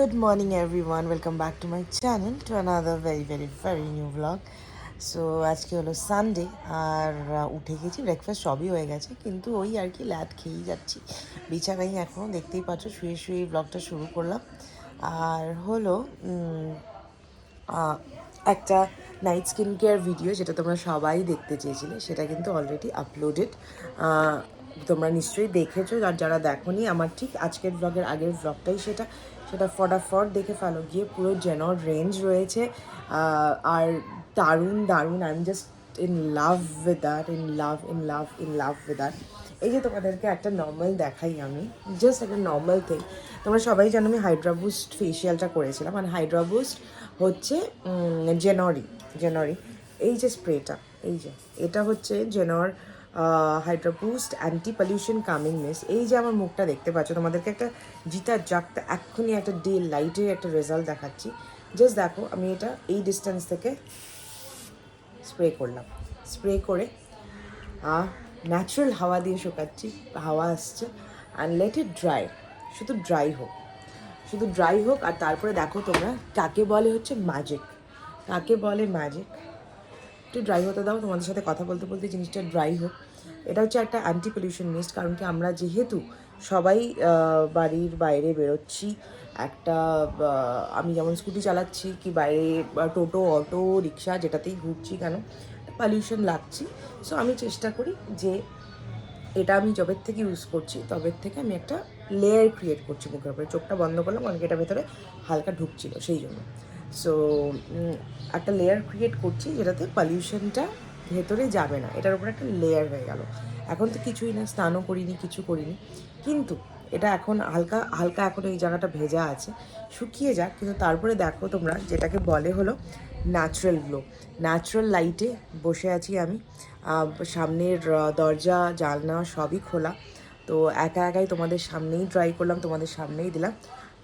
Good morning everyone, welcome back to my channel to another very new vlog. So আজকে হলো Sunday আর উঠে গেছি, breakfast সবই হয়ে গেছে, কিন্তু ওই আর কি ল্যাদ খেয়েই যাচ্ছি বিছানায় এখনও, দেখতেই পাচ্ছ শুয়ে শুয়ে ব্লগটা শুরু করলাম। আর হলো একটা নাইট স্কিন কেয়ার ভিডিও যেটা তোমরা সবাই দেখতে চেয়েছিলে, সেটা কিন্তু অলরেডি আপলোডেড, তোমরা নিশ্চয়ই দেখেছো। আর যারা দেখোনি, আমার ঠিক আজকের ব্লগের আগের ব্লগটাই সেটা সেটা ফটাফট দেখে ফেলো গিয়ে। পুরো জেনর রেঞ্জ রয়েছে আর দারুণ দারুণ, I am just in love with that, in love with that. এই যে তোমাদেরকে একটা নর্মাল দেখাই, আমি জাস্ট একটা নর্মাল থিং। তোমরা সবাই জানো আমি হাইড্রা বুস্ট ফেশিয়ালটা করেছিলাম, আর হাইড্রা বুস্ট হচ্ছে জেনরি এই যে স্প্রেটা, এই যে এটা হচ্ছে জেনর hydra boost anti pollution calming mist. এই যে আমার মুখটা দেখতে পাচ্ছ, তোমাদেরকে একটা জিতা জাগতা এক্ষুনি একটা ডে লাইটের একটা রেজাল্ট দেখাচ্ছি। জাস্ট দেখো, আমি এটা এই ডিস্টেন্স থেকে স্প্রে করলাম, স্প্রে করে ন্যাচারাল হাওয়া দিয়ে শুকাচ্ছি, হাওয়া আসছে, অ্যান্ড লেট ইট ড্রাই, শুধু ড্রাই হোক, শুধু ড্রাই হোক। আর তারপরে দেখো তোমরা কাকে বলে হচ্ছে ম্যাজিক, কাকে বলে ম্যাজিক। একটু ড্রাই হতে দাও, তোমাদের সাথে কথা বলতে বলতে জিনিসটা ড্রাই হোক। এটা হচ্ছে একটা অ্যান্টি পলিউশন মিস্ট, কারণ কি আমরা যেহেতু সবাই বাড়ির বাইরে বেরোচ্ছি, একটা আমি যেমন স্কুটি চালাচ্ছি কি বাইরে, টোটো অটো রিক্সা যেটাতেই ঘুরছি কেন, পলিউশন লাগছি। সো আমি চেষ্টা করি যে এটা আমি যবের থেকে ইউজ করছি তবের থেকে আমি একটা লেয়ার ক্রিয়েট করছি মুখের উপরে। চোখটা বন্ধ করলাম কারণ এটা ভেতরে হালকা ঢুকছিল সেই জন্য। সো একটা লেয়ার ক্রিয়েট করছি যেটাতে পলিউশনটা ভেতরে যাবে না, এটার উপরে একটা লেয়ার হয়ে গেল। এখন তো কিছুই না, স্নানও করিনি, কিছু করিনি, কিন্তু এটা এখন হালকা হালকা এখন এই জায়গাটা ভেজা আছে, শুকিয়ে যাক। কিন্তু তারপরে দেখো তোমরা, যেটাকে বলে হলো ন্যাচারাল গ্লো। ন্যাচারাল লাইটে বসে আছি আমি, সামনের দরজা জানলা সবই খোলা, তো একা একাই তোমাদের সামনেই ট্রাই করলাম, তোমাদের সামনেই দিলাম।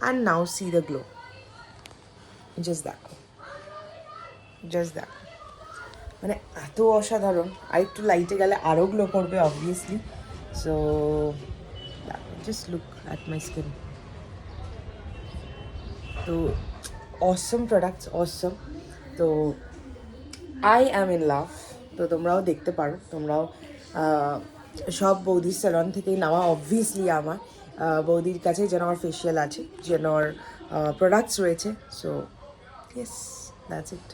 And now C the glow, just দেখো, জাস্ট দেখো, মানে এত অসাধারণ। আর একটু লাইটে গেলে আরও গ্লো করবে obviously. So just look at my skin. তো অসম প্রোডাক্টস, অসম। তো আই অ্যাম ইন লাভ। তো তোমরাও দেখতে পারো, তোমরাও সব বৌদির স্যালন থেকেই নেওয়া অবভিয়াসলি। আমার বৌদির কাছে যেন আমার ফেশিয়াল আছে, যেন প্রোডাক্টস রয়েছে। So yes, that's it.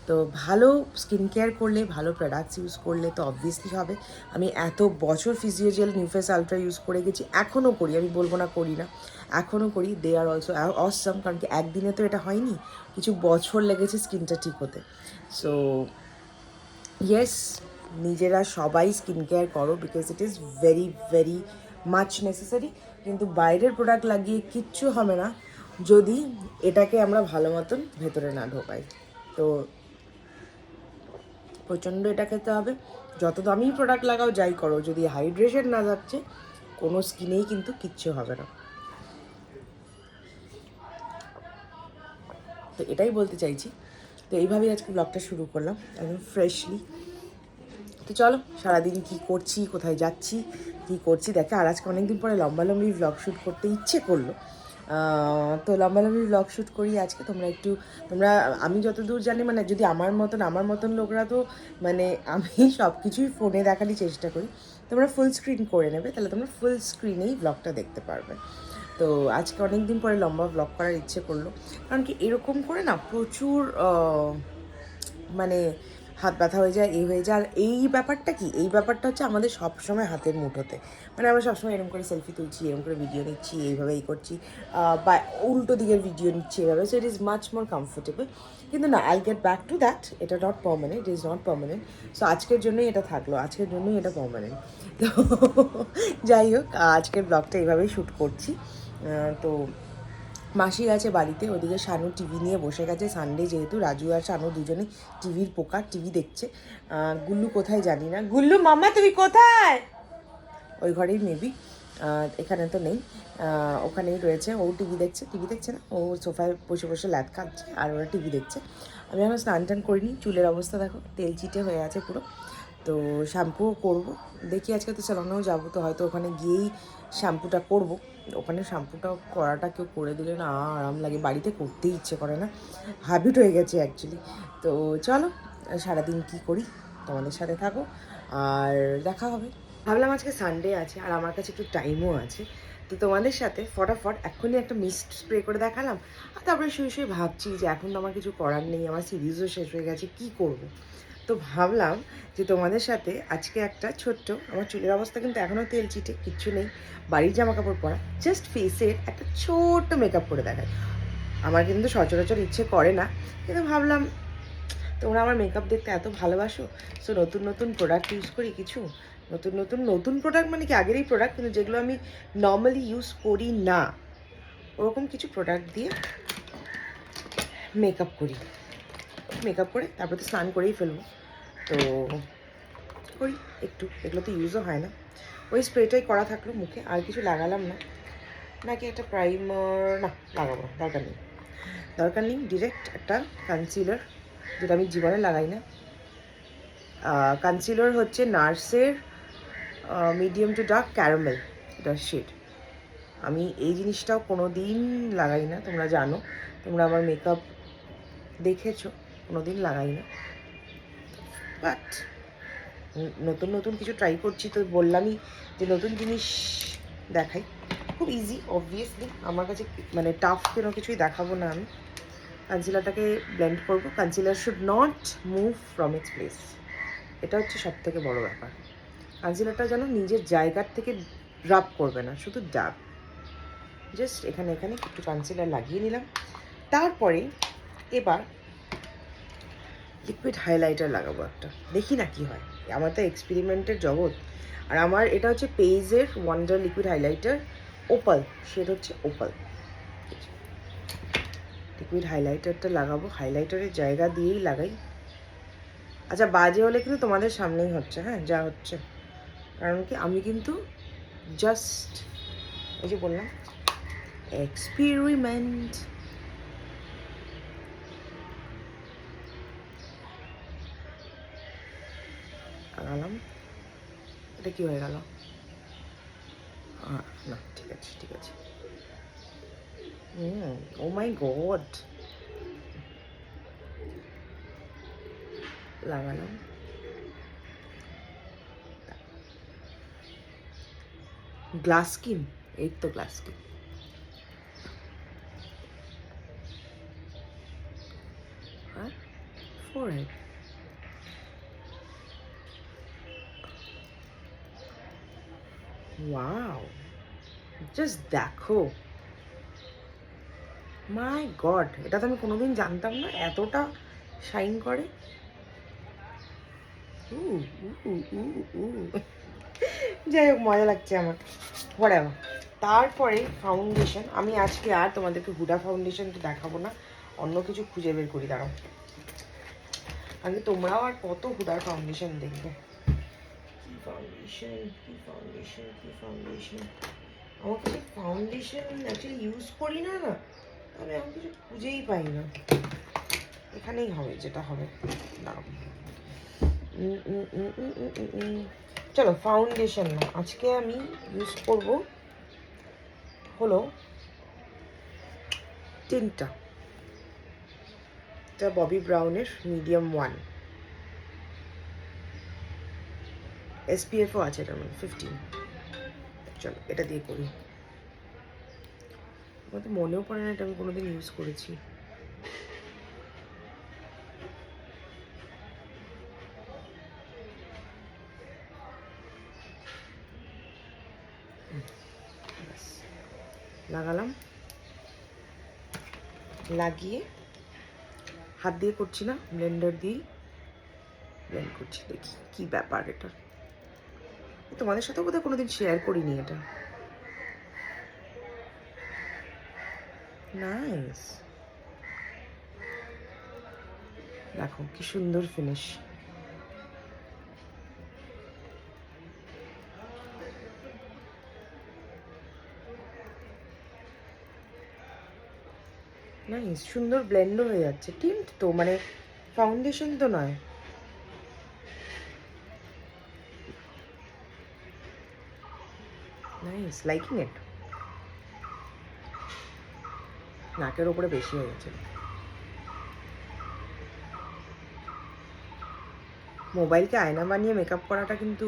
তো ভালো স্কিন কেয়ার করলে, ভালো প্রোডাক্টস ইউজ করলে তো অবভিয়াসলি হবে। আমি এত বছর ফিজিওজেল নিউফেস আলট্রা ইউজ করে গেছি, এখনও করি, আমি বলবো না করি না, এখনও করি। দে আর অলসো অসম, কারণ কি একদিনে তো এটা হয়নি, কিছু বছর লেগেছে স্কিনটা ঠিক হতে। সো ইয়েস, নিজেরা সবাই স্কিন কেয়ার করো, because it is very much necessary. কিন্তু বাইরের প্রোডাক্ট লাগিয়ে কিচ্ছু হবে না যদি এটাকে আমরা ভালো মতন ভেতরে না ঢোকাই। তো প্রচণ্ড এটা খেতে হবে, যত দামি প্রোডাক্ট লাগাও যাই করো, যদি হাইড্রেশন না থাকছে কোনো স্কিনেই কিন্তু কিচ্ছু হবে না। তো এটাই বলতে চাইছি। তো এইভাবেই আজকে ব্লগটা শুরু করলাম একদম ফ্রেশলি। তো চলো, সারাদিন কী করছি, কোথায় যাচ্ছি, কী করছি দেখে। আর আজকে অনেকদিন পরে লম্বালম্বি ব্লগ শ্যুট করতে ইচ্ছে করলো, তো লম্বালম্বি ব্লগ শ্যুট করি আজকে। তোমরা আমি যতদূর জানি, মানে যদি আমার মতন লোকরা তো মানে আমি সব কিছুই ফোনে দেখারই চেষ্টা করি, তোমরা ফুল স্ক্রিন করে নেবে, তাহলে তোমরা ফুল স্ক্রিনেই ব্লগটা দেখতে পারবে। তো আজকে অনেক দিন পরে লম্বা ব্লগ করার ইচ্ছে করলো, কারণ কি এরকম করে না প্রচুর মানে হাত ব্যথা হয়ে যায়, এই হয়ে যায়। আর এই ব্যাপারটা কি, এই ব্যাপারটা হচ্ছে আমাদের সবসময় হাতের মুঠোতে, মানে আমরা সবসময় এরকম করে সেলফি তুলছি, এরকম করে ভিডিও নিচ্ছি, এইভাবে এই করছি, বা উল্টো দিকের ভিডিও নিচ্ছি এভাবে। So it is much more comfortable. কিন্তু না, I get back to that, এটা not permanent, it is not permanent. So আজকের জন্যই এটা থাকলো, আজকের জন্যই এটা পার্মানেন্ট। তো যাই হোক, আজকের ব্লগটা এইভাবেই শ্যুট করছি। তো মাসি আছে বাড়িতে, ওদিকে শানু টিভি নিয়ে বসে গেছে, সানডে যেহেতু রাজু আর শানু দুজনে টিভির পোকা, টিভি দেখছে। গুল্লু কোথায় জানি না, গুল্লু মামা তুমি কোথায়, ওই ঘরেই মেবি, এখানে তো নেই, ওখানেই রয়েছে। ও টিভি দেখছে না, ও সোফায় বসে বসে ল্যাদ খাচ্ছে আর ওরা টিভি দেখছে। আমি এখন স্নান টান করিনি, চুলের অবস্থা দেখো, তেল চিটে হয়ে আছে পুরো। তো শ্যাম্পুও করব, দেখি আজকে তো সেলুনেও যাবো, তো হয়তো ওখানে গিয়েই শ্যাম্পুটা করব। ওখানে শ্যাম্পুটা করাটা কেউ করে দিলে না আরাম লাগে, বাড়িতে করতেই ইচ্ছে করে না, হ্যাবিট হয়ে গেছে অ্যাকচুয়ালি। তো চলো সারাদিন কি করি তোমাদের সাথে থাকো আর দেখা হবে। ভাবলাম আজকে সানডে আছে আর আমার কাছে একটু টাইমও আছে, তো তোমাদের সাথে ফটাফট এক্ষুনি একটা মিস্ট স্প্রে করে দেখালাম। আর তারপরে শুয়ে শুয়ে ভাবছি যে এখন তো আমার কিছু করার নেই, আমার সিরিজও শেষ হয়ে গেছে, কি করব। তো ভাবলাম যে তোমাদের সাথে আজকে একটা ছোট্ট, আমার চুলের অবস্থা কিন্তু এখনও তেল চিটে কিচ্ছু নেই, বাড়ির জামা কাপড় পরা, জাস্ট ফেসের একটা ছোট্ট মেকআপ করে দেখায়। আমার কিন্তু সচরাচর ইচ্ছে করে না, কিন্তু ভাবলাম তোমরা আমার মেকআপ দেখতে এত ভালোবাসো, সো নতুন নতুন প্রোডাক্ট ইউজ করি কিছু, নতুন নতুন নতুন প্রোডাক্ট মানে কি আগেরই প্রোডাক্ট, কিন্তু যেগুলো আমি নর্মালি ইউজ করি না ওরকম কিছু প্রোডাক্ট দিয়ে মেকআপ করি। মেকআপ করে তারপর তো স্নান করেই ফেলবো, তো করি একটু, এগুলো তো ইউজও হয় না। ওই স্প্রেটাই করা থাকলো মুখে, আর কিছু লাগালাম না। নাকি একটা প্রাইমার, না লাগাবো না, দরকার নেই, দরকার নেই। ডিরেক্ট একটা কনসিলার, যেটা আমি জীবনে লাগাই না। কনসিলার হচ্ছে নার্সের মিডিয়াম টু ডার্ক ক্যারামেল, এটা শেড। আমি এই জিনিসটাও কোনো দিন লাগাই না, তোমরা জানো, তোমরা আমার মেকআপ দেখেছো, কোনো দিন লাগাই না। বাট নতুন নতুন কিছু ট্রাই করছি, তো বললামই যে নতুন জিনিস দেখাই। খুব ইজি অবভিয়াসলি, আমার কাছে মানে টাফ কোনো কিছুই দেখাবো না আমি। কনসিলারটাকে ব্লেন্ড করবো, concealer should not move from its place, এটা হচ্ছে সব থেকে বড়ো ব্যাপার। কনসিলারটা যেন নিজের জায়গার থেকে ড্রাপ করবে না, শুধু ডাব, জাস্ট এখানে এখানে একটু কনসিলার লাগিয়ে নিলাম। তারপরে এবার লিকুইড হাইলাইটার লাগাবো একটা, দেখি না কি হয়। আমার তো এক্সপেরিমেন্টের জগৎ। আর আমার এটা হচ্ছে পেইজের wonder liquid highlighter, opal, shade হচ্ছে ওপাল। লিকুইড হাইলাইটারটা লাগাবো, হাইলাইটারের জায়গা দিয়েই লাগাই। আচ্ছা বাজে হলে কিন্তু তোমাদের সামনেই হচ্ছে, হ্যাঁ যা হচ্ছে, কারণ কি আমি কিন্তু জাস্ট ওই যে বললাম এক্সপেরিমেন্ট। লাগালাম, এটা কি হয়ে গেল? না ঠিক আছে ঠিক আছে। ও মাই গড, লাগালাম। গ্লাস স্কিন, এই তো গ্লাস স্কিন। আর ফোরহেড, ওয়াও, জাস্ট দেখো, মাই গড, এটা তো আমি কোনোদিন জানতাম না এতটা শাইন করে। যাই হোক মজা লাগছে আমার, হোয়াটএভার। তারপরে ফাউন্ডেশন, আমি আজকে আর তোমাদেরকে হুডা ফাউন্ডেশন তো দেখাবো না, অন্য কিছু খুঁজে বের করি দাঁড়াও। আগে তোমরাও আর কত হুডার ফাউন্ডেশন দেখবে। কি ফাউন্ডেশন, কি ফাউন্ডেশন, কি ফাউন্ডেশন, আমার কিছু ফাউন্ডেশন অ্যাকচুয়ালি ইউজ করি না, না তবে আমি কিছু খুঁজেই পাই না। এখানেই হবে যেটা হবে, দাঁড়াও। চলো ফাউন্ডেশন না, আজকে আমি ইউজ করব হলো তিনটা, এটা ববি ব্রাউনের মিডিয়াম 1, SPF-ও আছে এটার মানে 15। চলো এটা দিয়ে করি, আমার তো মনেও পড়ে না এটা আমি কোনোদিন ইউজ করেছি। লাগালাম, লাগিয়ে হাত দিয়ে করছি না, ব্লেন্ডার দিয়েই ব্লেন্ড করছি, দেখি কি ব্যাপার এটা। তোমাদের সাথেও বোধহয় কোনোদিন শেয়ার করিনি এটা। নাইস, দেখো কি সুন্দর ফিনিশ। নাইস, সুন্দর ব্লেন্ডও হয়ে যাচ্ছে, টিন্ট তো মানে ফাউন্ডেশন তো নয়। নাইস, লাইকিং ইট। নাকের ওপরে বেশি হয়ে গেছে। মোবাইলকে আয়না বানিয়ে মেকআপ করাটা কিন্তু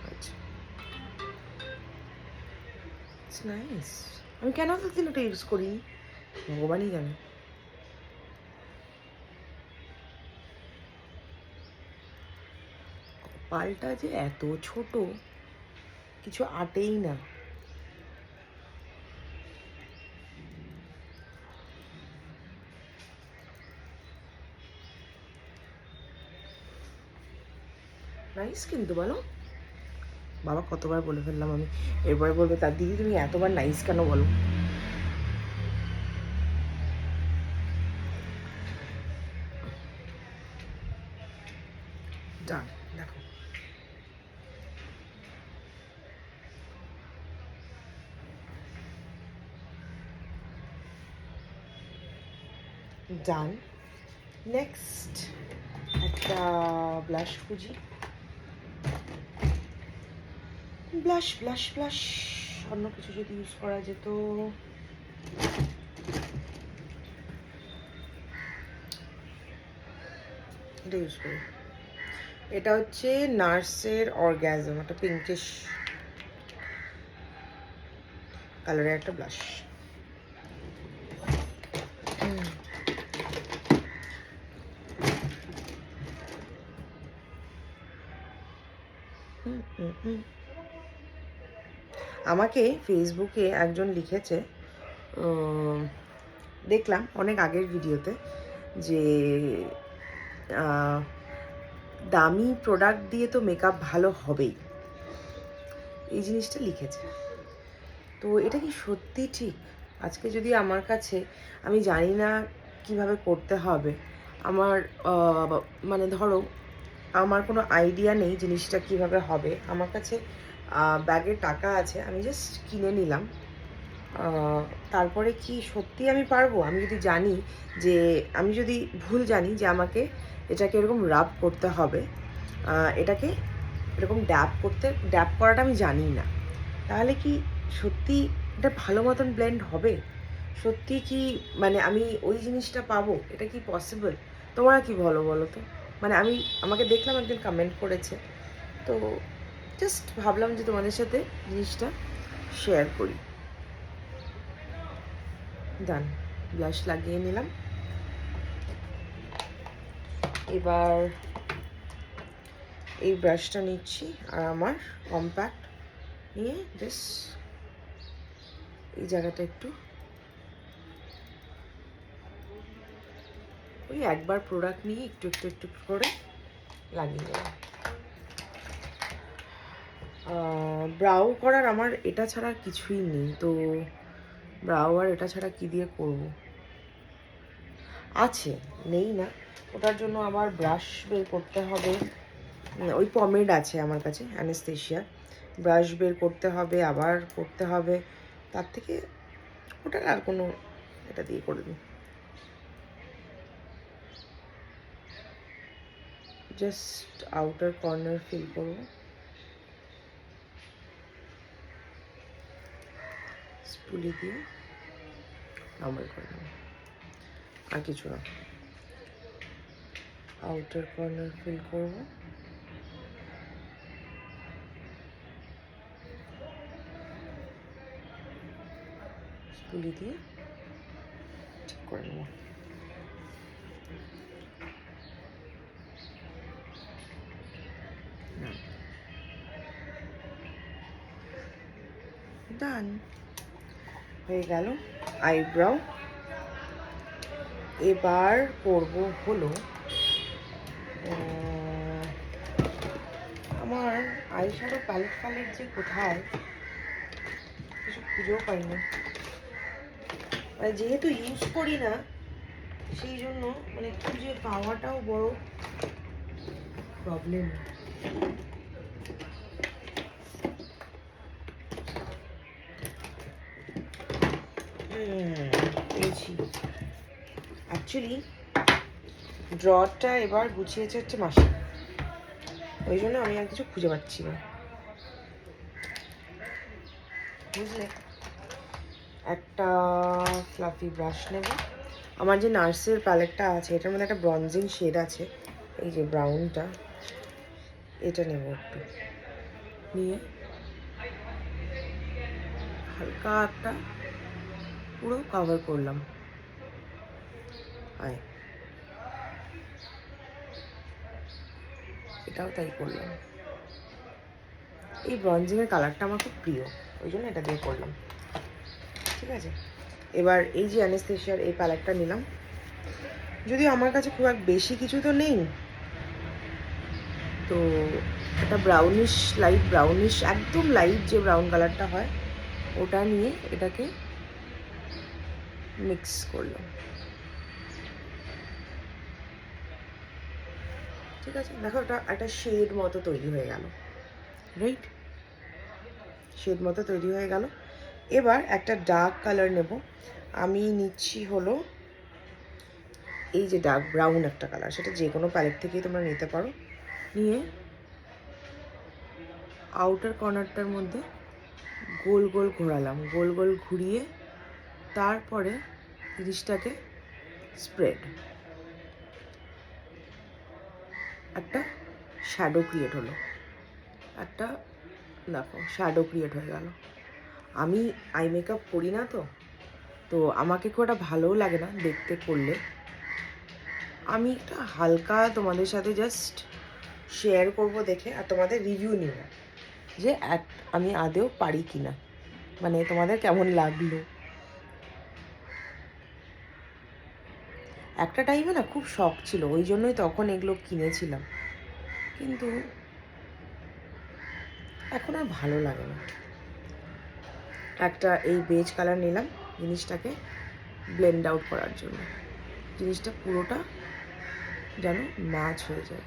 আচ্ছা, ইটস নাইস। আমি কেন এতদিন ওটা ইউজ করি ভগবানই জানে। কপালটা যে এত ছোট, কিছু আটেই না। নাইস কিন্তু বলো। বাবা কতবার বলে ফেললাম আমি, এরপরে বলবে তার দিদি তুমি এতবার নাইস কেন বলো। ডান, দেখো ডান। নেক্সট একটা ব্লাশ খুঁজি। ব্লাশ ব্লাশ ব্লাশ অন্য কিছু যদি ইউজ করা যেত। এটা ইউজ করি। এটা হচ্ছে নার্সের অর্গ্যাজম, একটা পিঙ্কিশ কালারের একটা ব্লাশ। আমাকে ফেসবুকে একজন লিখেছে, দেখলাম অনেক আগের ভিডিওতে, যে দামি প্রোডাক্ট দিয়ে তো মেকআপ ভালো হবেই, এই জিনিসটা লিখেছে। তো এটা কি সত্যি ঠিক? আজকে যদি আমার কাছে, আমি জানি না কিভাবে করতে হবে, আমার মানে ধরো আমার কোনো আইডিয়া নেই জিনিসটা কিভাবে হবে, আমার কাছে ব্যাগে টাকা আছে, আমি জাস্ট কিনে নিলাম, তারপরে কি সত্যি আমি পারবো? আমি যদি জানি যে, আমি যদি ভুল জানি যে আমাকে এটাকে এরকম রাব করতে হবে, এটাকে এরকম ড্যাব করাটা আমি জানি না, তাহলে কি সত্যি এটা ভালো মতন ব্লেন্ড হবে? সত্যি কি মানে আমি ওই জিনিসটা পাবো? এটা কি পসিবল? তোমরা কি বলো তো? মানে আমাকে দেখলাম একজন কমেন্ট করেছে, তো জাস্ট ভাবলাম যে তোমাদের সাথে জিনিসটা শেয়ার করি। ডান, ব্লাশ লাগিয়ে নিলাম। এবার এই ব্রাশটা নিচ্ছি আর আমার কম্প্যাক্ট নিয়ে জাস্ট এই জায়গাটা একটু ওই একবার প্রোডাক্ট নিয়ে একটু একটু একটু করে লাগিয়ে দেবো। ব্রাউ করার আমার এটা ছাড়া কিছুই নেই, তো ব্রাউ আর এটা ছাড়া কি দিয়ে করব? আছে, নেই না, ওটার জন্য আবার ব্রাশ বের করতে হবে। ওই পমেড আছে আমার কাছে অ্যানাস্টেশিয়া, ব্রাশ বের করতে হবে, আবার করতে হবে, তার থেকে ওটা আর কোনো, এটা দিয়ে করে দিই। জাস্ট আউটার কর্নার ফিল করবো, স্পুলি দিয়ে নর্মাল করে নেব, আর কিছু না। আউটার কর্নার ফিল করবো, স্পুলি দিয়ে ঠিক করে নেব। ডান হয়ে গেল আইব্রাউ। এবার করব হলো, আমার আইশ্যাডো প্যালেট যে কোথায়, কিছু খুঁজেও পাই না, মানে যেহেতু ইউজ করি না সেই জন্য মানে খুঁজে পাওয়াটাও বড় প্রবলেম। পেয়েছি। অ্যাকচুয়ালি ড্রটা এবার গুছিয়েছে হচ্ছে মাসি, ওই জন্য আমি আর কিছু খুঁজে পাচ্ছি না, বুঝলে। একটা ফ্লাফি ব্রাশ নেব। আমার যে নার্সের প্যালেটটা আছে এটার মধ্যে একটা ব্রঞ্জিং শেড আছে, এই যে ব্রাউনটা, এটা নেব একটু, নিয়ে হালকা একটা পুরো কভার করলাম। আয়, এটাও তাই করলাম। এই ব্রঞ্জিংয়ের কালারটা আমার খুব প্রিয়, ওই জন্য এটা দিয়ে করলাম। ঠিক আছে, এবার এই যে অ্যানেস্থেশিয়ার এই প্যালেটটা নিলাম। যদিও আমার কাছে খুব এক বেশি কিছু তো নেই, তো এটা ব্রাউনিশ, লাইট ব্রাউনিশ, একদম লাইট যে ব্রাউন কালারটা হয় ওটা নিয়ে এটাকে মিক্স করলাম। ঠিক আছে, দেখো এটা একটা শেড মতো তৈরি হয়ে গেল, রাইট? শেড মতো তৈরি হয়ে গেল। এবার একটা ডার্ক কালার নেব। আমি নিচ্ছি হলো এই যে ডার্ক ব্রাউন একটা কালার, সেটা যে কোনো প্যালেট থেকেই তোমরা নিতে পারো। নিয়ে আউটার কর্নারটার মধ্যে গোল গোল ঘোরালাম, গোল গোল ঘুরিয়ে তারপরে জিনিসটাকে স্প্রেড, একটা শ্যাডো ক্রিয়েট হলো, একটা দেখো শ্যাডো ক্রিয়েট হয়ে গেল। আমি আই মেকআপ করি না, তো তো আমাকে খুব একটা ভালোও লাগে না দেখতে করলে। আমি একটা হালকা তোমাদের সাথে জাস্ট শেয়ার করব দেখে, আর তোমাদের রিভিউ নিব যে আমি আদেও পারি কি না, মানে তোমাদের কেমন লাগলো। একটা টাইমে না খুব শখ ছিল, ওই জন্যই তখন এগুলো কিনেছিলাম, কিন্তু এখন আর ভালো লাগে না। একটা এই বেজ কালার নিলাম জিনিসটাকে ব্লেন্ড আউট করার জন্য, জিনিসটা পুরোটা যেন ম্যাচ হয়ে যায়।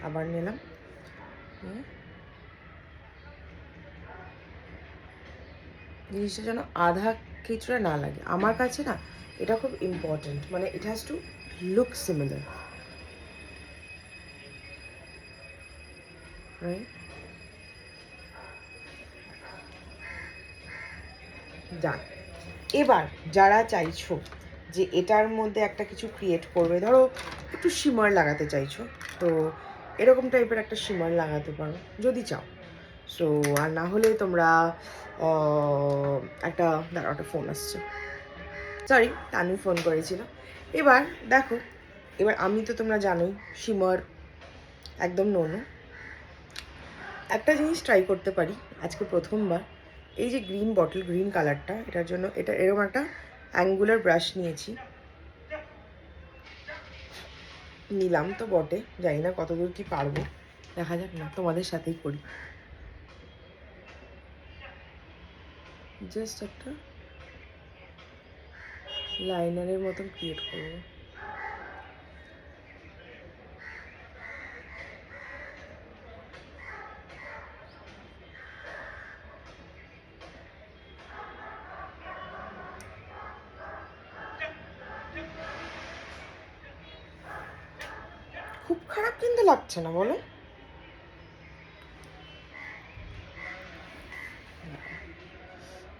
আবার নিলাম, জিনিসটা যেন আধা কিছুটা না লাগে। আমার কাছে না এটা খুব ইম্পর্টেন্ট, মানে it has to look similar, right? Done. এবার যারা চাইছো যে এটার মধ্যে একটা কিছু ক্রিয়েট করবে, ধরো একটু শিমার লাগাতে চাইছো, তো এরকম টাইপের একটা শিমার লাগাতে পারো যদি চাও। সো আর না হলে তোমরা একটা, দাঁড়াও একটা ফোন আসছে, সরি তানু ফোন করেছিল। এবার দেখো, এবার আমি তো তোমরা জানোই শিমার একদম নোনো। একটা জিনিস ট্রাই করতে পারি আজকে প্রথমবার, এই যে গ্রিন বটল গ্রিন কালারটা, এটার জন্য এটা এরকম একটা অ্যাঙ্গুলার ব্রাশ নিলাম তো বটে, জানি না কতদূর কি পারবো, দেখা যাক না, তোমাদের সাথেই করি। জাস্ট একটা লাইনারের মতন ক্রিয়েট করবো। খুব খারাপ কিন্তু লাগছে না, বলো?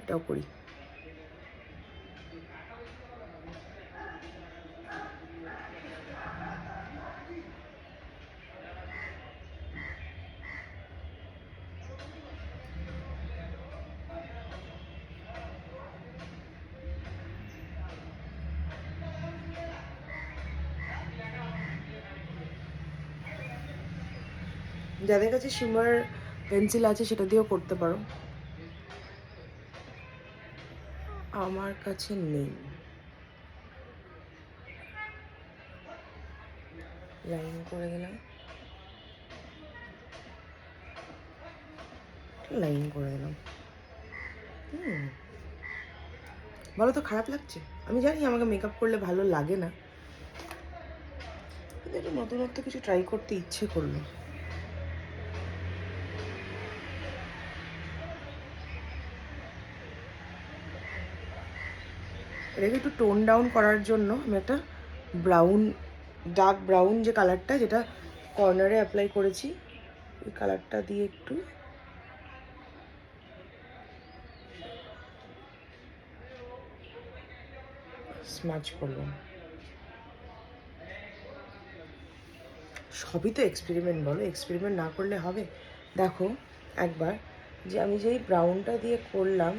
এটাও করি। যাদের কাছে শিমার পেন্সিল আছে সেটা দিয়েও করতে পারো, আমার কাছে নেই। লাইন করে দিলাম, লাইন করে দিলাম। বলো তো খারাপ লাগছে? আমি জানি আমাকে মেকআপ করলে ভালো লাগে না, কিন্তু একটু নতুনত্ব কিছু ট্রাই করতে ইচ্ছে করলো। এটাকে একটু টোন ডাউন করার জন্য আমি একটা ব্রাউন, ডার্ক ব্রাউন যে কালারটা, যেটা কর্নারে অ্যাপ্লাই করেছি, এই কালারটা দিয়ে একটু স্মাচ করলাম। সবই তো এক্সপেরিমেন্ট, বলো, এক্সপেরিমেন্ট না করলে হবে? দেখো একবার যে আমি যেই ব্রাউনটা দিয়ে করলাম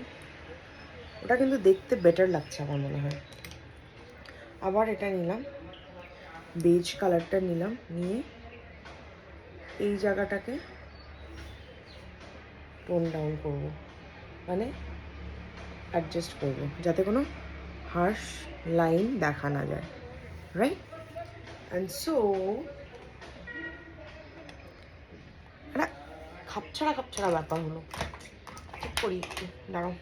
ওটা কিন্তু দেখতে বেটার লাগছে আমার মনে হয়। আবার এটা নিলাম, বেজ কালারটা নিলাম, নিয়ে এই জায়গাটাকে টোন ডাউন করব, মানে অ্যাডজাস্ট করব যাতে কোনো হার্শ লাইন দেখা না যায়, রাইট? অ্যান্ড সো একটা খাপছাড়া ব্যাপার হলো। ঠিক করি একটু, দাঁড়াও।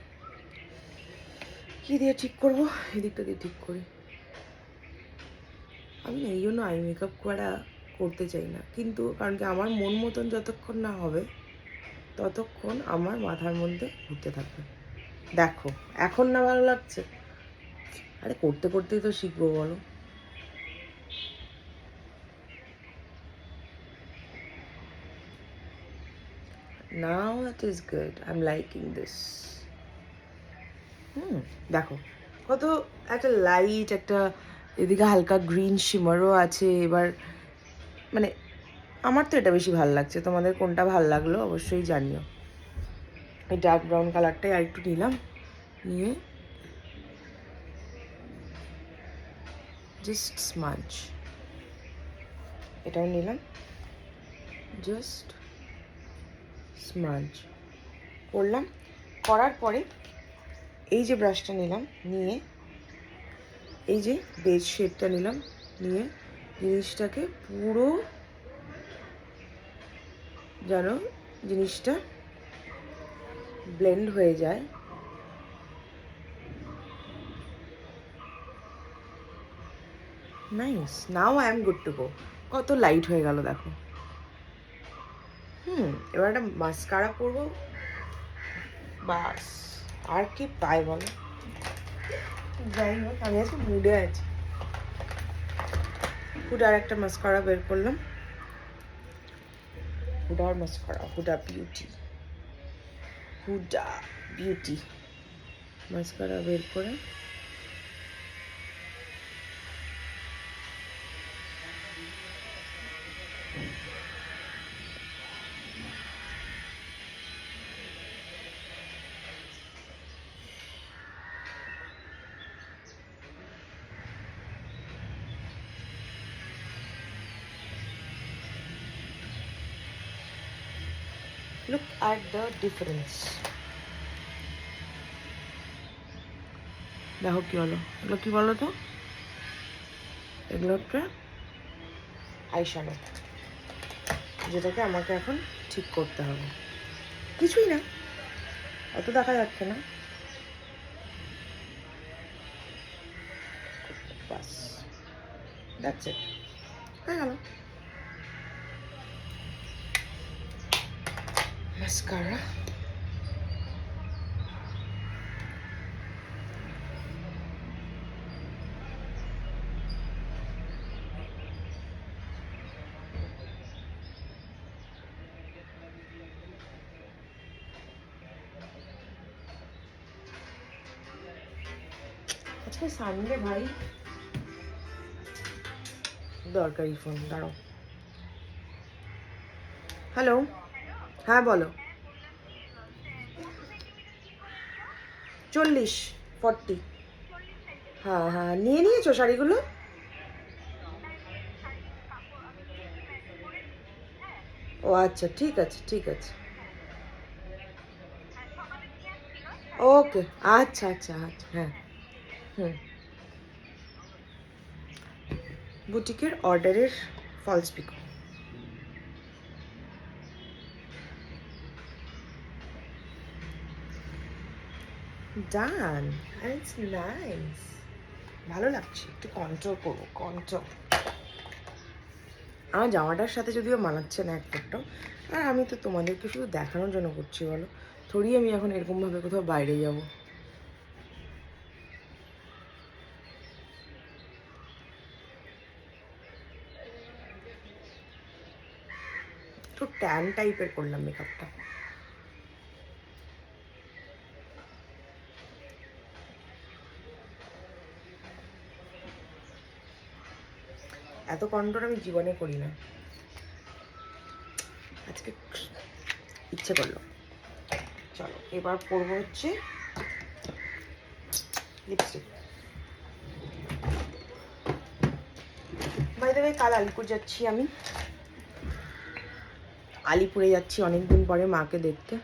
কী দিয়ে ঠিক করবো? এদিকটা দিয়ে ঠিক করি। আমি এই জন্য আই মেকআপ করতে চাই না, কিন্তু কারণ কি আমার মন মতন যতক্ষণ না হবে ততক্ষণ আমার মাথার মধ্যে ঘুরতে থাকবে। দেখো এখন না ভালো লাগছে, আরে করতে করতেই তো শিখবো, বলো। Now it is good. I'm liking this. দেখো কত একটা লাইট, একটা এদিকে হালকা গ্রিন শিমারও আছে। এবার মানে আমার তো এটা বেশি ভালো লাগছে, তোমাদের কোনটা ভালো লাগলো অবশ্যই জানিও। এই ডার্ক ব্রাউন কালারটাই আর একটু নিলাম, নিয়ে জাস্ট স্মাজ, এটাও নিলাম, জাস্ট স্মাজ করলাম। করার পরে এই যে ব্রাশটা নিলাম, নিয়ে এই যে বেজ শেডটা নিলাম, নিয়ে জিনিসটাকে পুরো যেন জিনিসটা ব্লেন্ড হয়ে যায়। Nice, now I am good to go. কত লাইট হয়ে গেল দেখো। এবার একটা মাস্কারা করবো, বাস। আর কি পাই বলো? যাই হোক, আমি আজকে মুডে আছি। হুডার একটা মাস্কারা বের করলাম, হুডার মাস্কারা, হুডা বিউটি মাস্কারা বের করে look at the difference. দেখো কি হলো, এগুলো কি বলো তো? এগুলো একটা আইশ্যাডো, যেটাকে আমাকে এখন ঠিক করতে হবে। কিছুই না, অত দেখা যাচ্ছে না, বাস, দ্যাটস ইট, হয়ে গেল। মাস্কারা আজকে সানডে ভাই, দরকারি ফোন, দাঁড়াও। হ্যালো, হ্যাঁ বলো। 40 হ্যাঁ হ্যাঁ, নিয়ে নিয়েছো শাড়িগুলো? ও আচ্ছা, ঠিক আছে ঠিক আছে, ওকে, আচ্ছা আচ্ছা আচ্ছা, হ্যাঁ। হুম, বুটিকের অর্ডারের falls pico. Done, it's nice, ভালো লাগছে। একটু কন্ট্রোল করবো, কন্ট্রোল। আমার জামাটার সাথে যদিও মানাচ্ছে না এক ফোটাও, আর আমি তো তোমাদেরকে শুধু দেখানোর জন্য করছি, বলো। থোড়ি আমি এখন এরকমভাবে কোথাও বাইরে যাব। ট্যান টাইপের করলাম মেকআপটা। এত কন্ট্রোল আমি জীবনে করি না, আজকে ইচ্ছে করলো। চলো এবার পরবো হচ্ছে লিপস্টিক। বাই দ্য ওয়ে, কাল আলিপুর যাচ্ছি আমি। আলিপুরে যাচ্ছি অনেকদিন পরে মাকে দেখতে।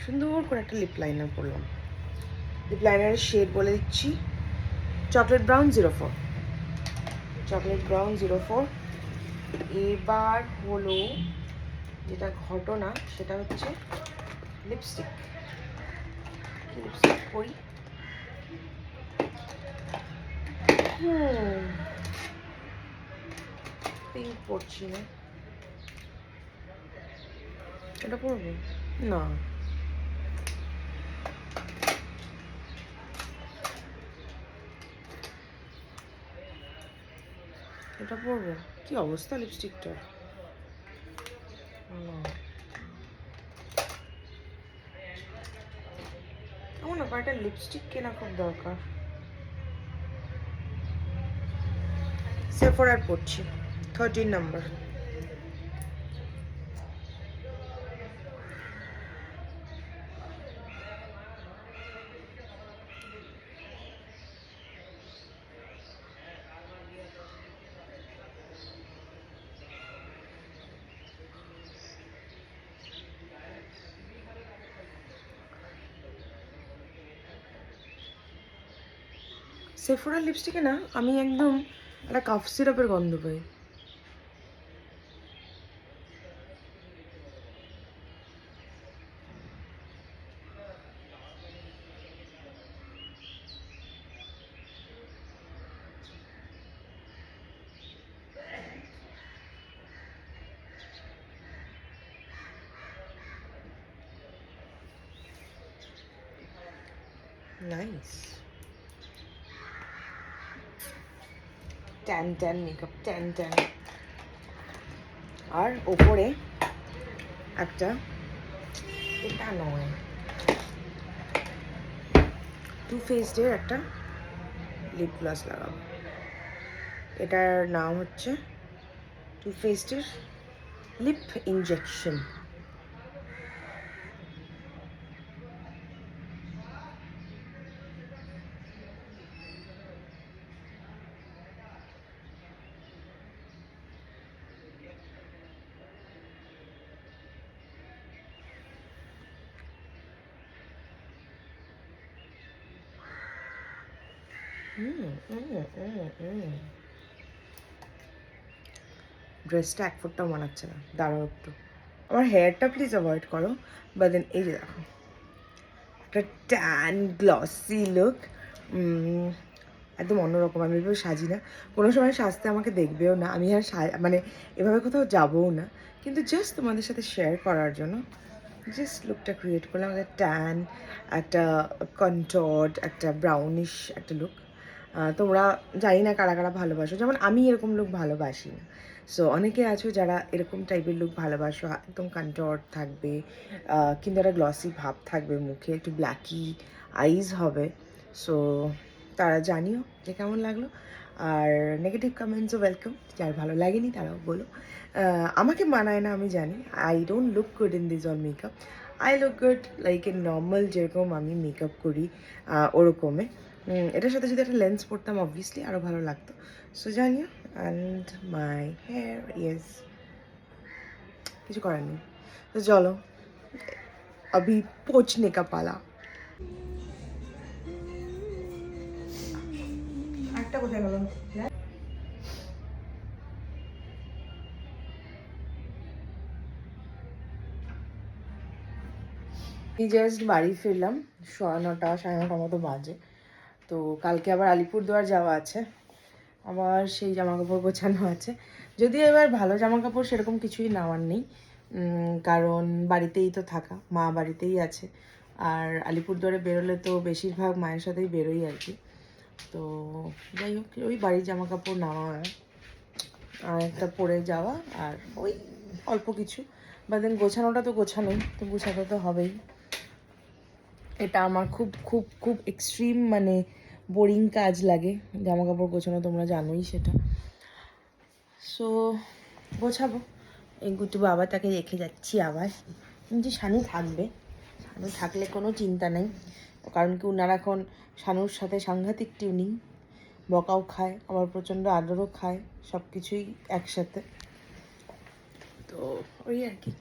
সুন্দর করে একটা লিপ লাইনার পরলাম। লিপ লাইনারের শেড বলে দিচ্ছি, চকলেট ব্রাউন 04। Chocolate brown 04। এবার হলো যেটা ঘটনা, সেটা হচ্ছে লিপস্টিক। লিপস্টিক পরি। পিঙ্ক পরছি না, এটা পরবো না। এটা পরবো। কি অবস্থা লিপস্টিকটা, আমার না কয়েকটা লিপস্টিক কেনা খুব দরকার। সেফোরার পরছি 13 নাম্বার। সেফোরা লিপস্টিকে না আমি একদম একটা কাফ সিরাপের গন্ধ পাই। Nice tan tan makeup, tan tan. আর ওপরে একটা, এটা নয়, টু ফেসডের একটা লিপ গ্লস লাগাবো। এটার নাম হচ্ছে টু ফেসডের লিপ ইনজেকশন। ড্রেসটা এক ফুটটাও মানাচ্ছে না, দাঁড়াও একটু। আমার হেয়ারটা প্লিজ অ্যাভয়েড করো। বা দেন এই যে দেখো একটা ট্যান গ্লসি লুক, একদম অন্যরকম। আমি এভাবে সাজি না, কোনো সময় সাজতে আমাকে দেখবেও না। আমি আর মানে এভাবে কোথাও যাবও না, কিন্তু জাস্ট তোমাদের সাথে শেয়ার করার জন্য জাস্ট লুকটা ক্রিয়েট করলাম। একটা ট্যান, একটা কন্টর্ড, একটা ব্রাউনিশ একটা লুক। তোমরা জানি না কারা কারা ভালোবাসো, যেমন আমি এরকম লুক ভালোবাসি না। সো অনেকে আছো যারা এরকম টাইপের লুক ভালোবাসো, একদম কন্টর্ড থাকবে, কিন্তু একটা গ্লসি ভাব থাকবে মুখে, একটু ব্ল্যাকি আইজ হবে। সো তারা জানিও যে কেমন লাগলো। আর নেগেটিভ কমেন্টসও ওয়েলকাম, যার ভালো লাগেনি তারাও বলো। আমাকে মানায় না আমি জানি, I don't look good in this on makeup. I look good like a normal, যেরকম আমি মেকআপ করি ওরকমে। এটার সাথে যদি একটা লেন্স পরতাম অবভিয়াসলি আরও ভালো লাগতো। সো জানিও। অ্যান্ড মাই হেয়ার ইজ, কিছু করার নেই। তো চলো अभी पहुंचने का पाला। একটা কোথায় গেল? জাস্ট বাড়ি ফিরলাম, 9:30 9:30 মতো বাজে। তো কালকে আবার আলিপুরদুয়ার যাওয়া আছে, আবার সেই জামা কাপড় গোছানো আছে। যদিও এবার ভালো জামা কাপড় সেরকম কিছুই নেওয়ার নেই, কারণ বাড়িতেই তো থাকা, মা বাড়িতেই আছে। আর আলিপুরদুয়ারে বেরোলে তো বেশিরভাগ মায়ের সাথেই বেরোই আর কি। তো যাই হোক, ওই বাড়ির জামা কাপড় নেওয়া আর একটা পরে যাওয়া, আর ওই অল্প কিছু, বা দেন গোছানোটা তো গোছানোই, তো গোছাতে তো হবেই। এটা আমার খুব খুব খুব এক্সট্রিম মানে বোরিং কাজ লাগে জামা কাপড় গোছানো, তোমরা জানোই সেটা। সো গোছাবো, এই গুটু বাবা তাকে রেখে যাচ্ছি আবার। যে শানু থাকবে, শানু থাকলে কোনো চিন্তা নেই, কারণ কি ওনারা এখন শানুর সাথে সাংঘাতিক টিউনিং, বকাও খায় আবার প্রচণ্ড আদরও খায়, সব কিছুই একসাথে। তো ওই আর কি।